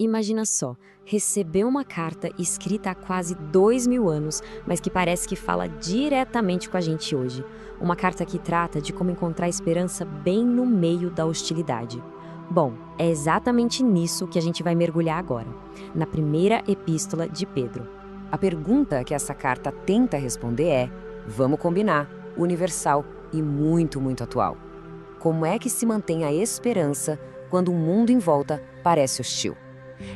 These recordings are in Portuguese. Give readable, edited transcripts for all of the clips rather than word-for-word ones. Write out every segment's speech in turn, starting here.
Imagina só, receber uma carta escrita há quase 2000 anos, mas que parece que fala diretamente com a gente hoje. Uma carta que trata de como encontrar esperança bem no meio da hostilidade. Bom, é exatamente nisso que a gente vai mergulhar agora, na primeira epístola de Pedro. A pergunta que essa carta tenta responder é, vamos combinar, universal e muito, muito atual. Como é que se mantém a esperança quando o mundo em volta parece hostil?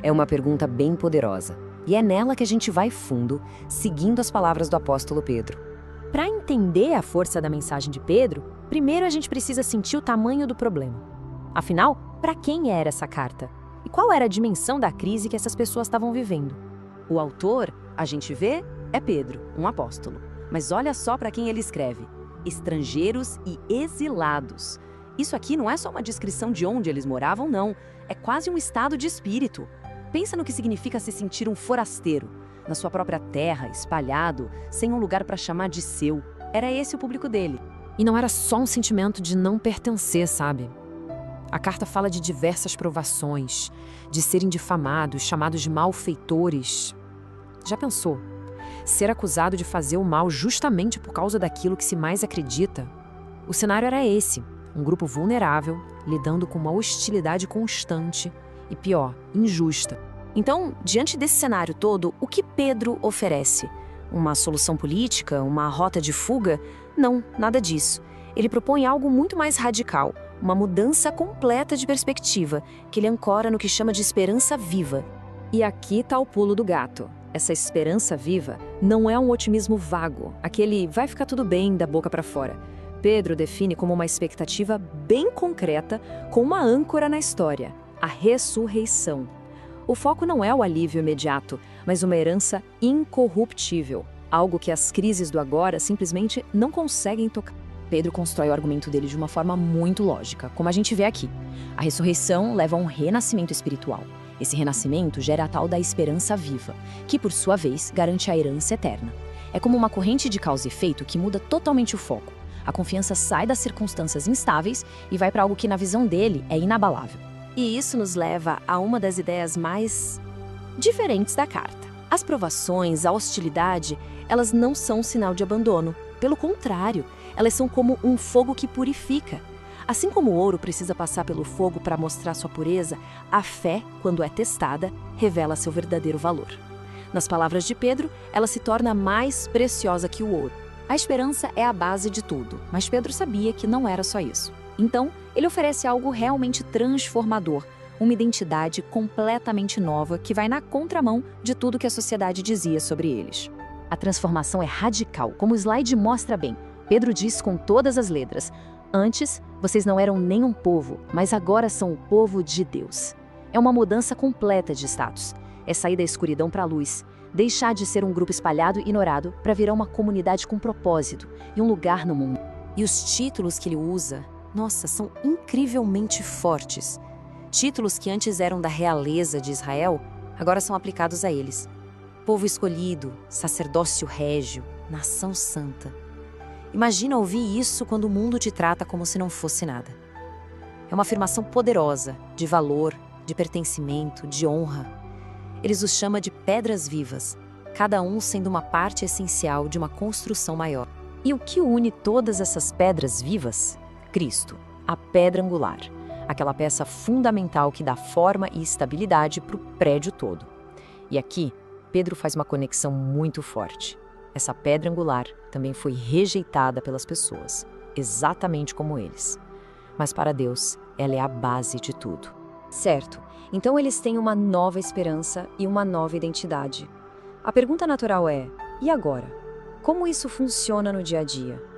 É uma pergunta bem poderosa, e é nela que a gente vai fundo, seguindo as palavras do apóstolo Pedro. Para entender a força da mensagem de Pedro, primeiro a gente precisa sentir o tamanho do problema. Afinal, para quem era essa carta? E qual era a dimensão da crise que essas pessoas estavam vivendo? O autor, a gente vê, é Pedro, um apóstolo. Mas olha só para quem ele escreve: estrangeiros e exilados. Isso aqui não é só uma descrição de onde eles moravam, não. É quase um estado de espírito. Pensa no que significa se sentir um forasteiro, na sua própria terra, espalhado, sem um lugar para chamar de seu. Era esse o público dele. E não era só um sentimento de não pertencer, sabe? A carta fala de diversas provações, de serem difamados, chamados de malfeitores. Já pensou? Ser acusado de fazer o mal justamente por causa daquilo que se mais acredita? O cenário era esse: um grupo vulnerável, lidando com uma hostilidade constante e, pior, injusta. Então, diante desse cenário todo, o que Pedro oferece? Uma solução política? Uma rota de fuga? Não, nada disso. Ele propõe algo muito mais radical, uma mudança completa de perspectiva, que ele ancora no que chama de esperança viva. E aqui está o pulo do gato. Essa esperança viva não é um otimismo vago, aquele vai ficar tudo bem da boca para fora. Pedro define como uma expectativa bem concreta, com uma âncora na história: a ressurreição. O foco não é o alívio imediato, mas uma herança incorruptível, algo que as crises do agora simplesmente não conseguem tocar. Pedro constrói o argumento dele de uma forma muito lógica, como a gente vê aqui. A ressurreição leva a um renascimento espiritual. Esse renascimento gera a tal da esperança viva, que por sua vez garante a herança eterna. É como uma corrente de causa e efeito que muda totalmente o foco. A confiança sai das circunstâncias instáveis e vai para algo que, na visão dele, é inabalável. E isso nos leva a uma das ideias mais diferentes da carta. As provações, a hostilidade, elas não são um sinal de abandono. Pelo contrário, elas são como um fogo que purifica. Assim como o ouro precisa passar pelo fogo para mostrar sua pureza, a fé, quando é testada, revela seu verdadeiro valor. Nas palavras de Pedro, ela se torna mais preciosa que o ouro. A esperança é a base de tudo, mas Pedro sabia que não era só isso. Então, ele oferece algo realmente transformador, uma identidade completamente nova que vai na contramão de tudo que a sociedade dizia sobre eles. A transformação é radical, como o slide mostra bem. Pedro diz com todas as letras: antes, vocês não eram nem um povo, mas agora são o povo de Deus. É uma mudança completa de status. É sair da escuridão para a luz. Deixar de ser um grupo espalhado e ignorado para virar uma comunidade com propósito e um lugar no mundo. E os títulos que ele usa, nossa, são incrivelmente fortes. Títulos que antes eram da realeza de Israel, agora são aplicados a eles. Povo escolhido, sacerdócio régio, nação santa. Imagina ouvir isso quando o mundo te trata como se não fosse nada. É uma afirmação poderosa, de valor, de pertencimento, de honra. Eles os chamam de pedras vivas, cada um sendo uma parte essencial de uma construção maior. E o que une todas essas pedras vivas? Cristo, a pedra angular, aquela peça fundamental que dá forma e estabilidade para o prédio todo. E aqui, Pedro faz uma conexão muito forte. Essa pedra angular também foi rejeitada pelas pessoas, exatamente como eles. Mas para Deus, ela é a base de tudo. Certo, então eles têm uma nova esperança e uma nova identidade. A pergunta natural é: e agora? Como isso funciona no dia a dia?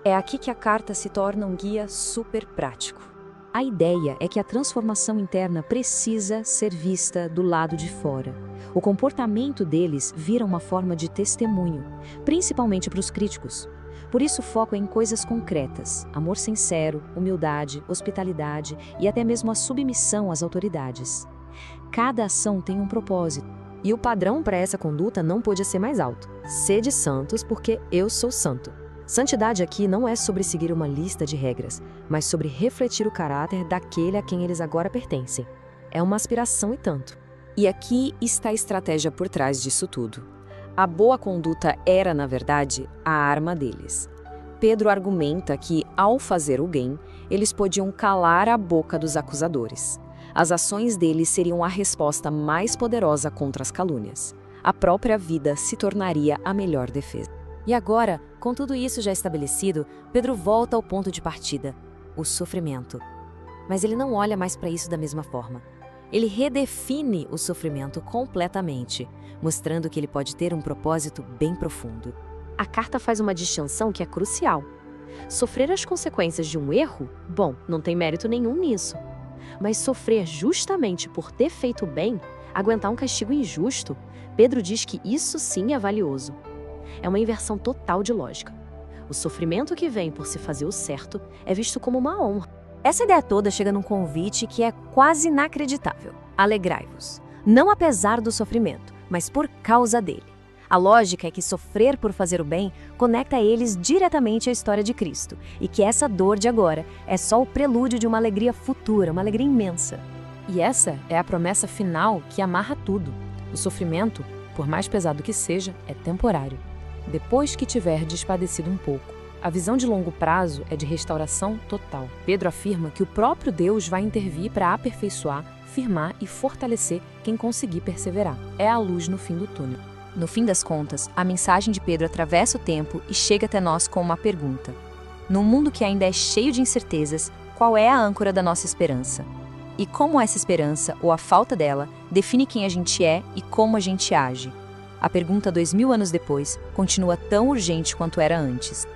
É aqui que a carta se torna um guia super prático. A ideia é que a transformação interna precisa ser vista do lado de fora. O comportamento deles vira uma forma de testemunho, principalmente para os críticos. Por isso o foco é em coisas concretas: amor sincero, humildade, hospitalidade e até mesmo a submissão às autoridades. Cada ação tem um propósito. E o padrão para essa conduta não podia ser mais alto. Sede santos, porque eu sou santo. Santidade aqui não é sobre seguir uma lista de regras, mas sobre refletir o caráter daquele a quem eles agora pertencem. É uma aspiração e tanto. E aqui está a estratégia por trás disso tudo. A boa conduta era, na verdade, a arma deles. Pedro argumenta que, ao fazer o bem, eles podiam calar a boca dos acusadores. As ações deles seriam a resposta mais poderosa contra as calúnias. A própria vida se tornaria a melhor defesa. E agora, com tudo isso já estabelecido, Pedro volta ao ponto de partida, o sofrimento. Mas ele não olha mais para isso da mesma forma. Ele redefine o sofrimento completamente, mostrando que ele pode ter um propósito bem profundo. A carta faz uma distinção que é crucial. Sofrer as consequências de um erro, bom, não tem mérito nenhum nisso. Mas sofrer justamente por ter feito bem, aguentar um castigo injusto, Pedro diz que isso sim é valioso. É uma inversão total de lógica. O sofrimento que vem por se fazer o certo é visto como uma honra. Essa ideia toda chega num convite que é quase inacreditável. Alegrai-vos. Não apesar do sofrimento, mas por causa dele. A lógica é que sofrer por fazer o bem conecta eles diretamente à história de Cristo, e que essa dor de agora é só o prelúdio de uma alegria futura, uma alegria imensa. E essa é a promessa final que amarra tudo. O sofrimento, por mais pesado que seja, é temporário. Depois que tiver despadecido um pouco, a visão de longo prazo é de restauração total. Pedro afirma que o próprio Deus vai intervir para aperfeiçoar, firmar e fortalecer quem conseguir perseverar. É a luz no fim do túnel. No fim das contas, a mensagem de Pedro atravessa o tempo e chega até nós com uma pergunta. No mundo que ainda é cheio de incertezas, qual é a âncora da nossa esperança? E como essa esperança, ou a falta dela, define quem a gente é e como a gente age? A pergunta 2000 anos depois continua tão urgente quanto era antes.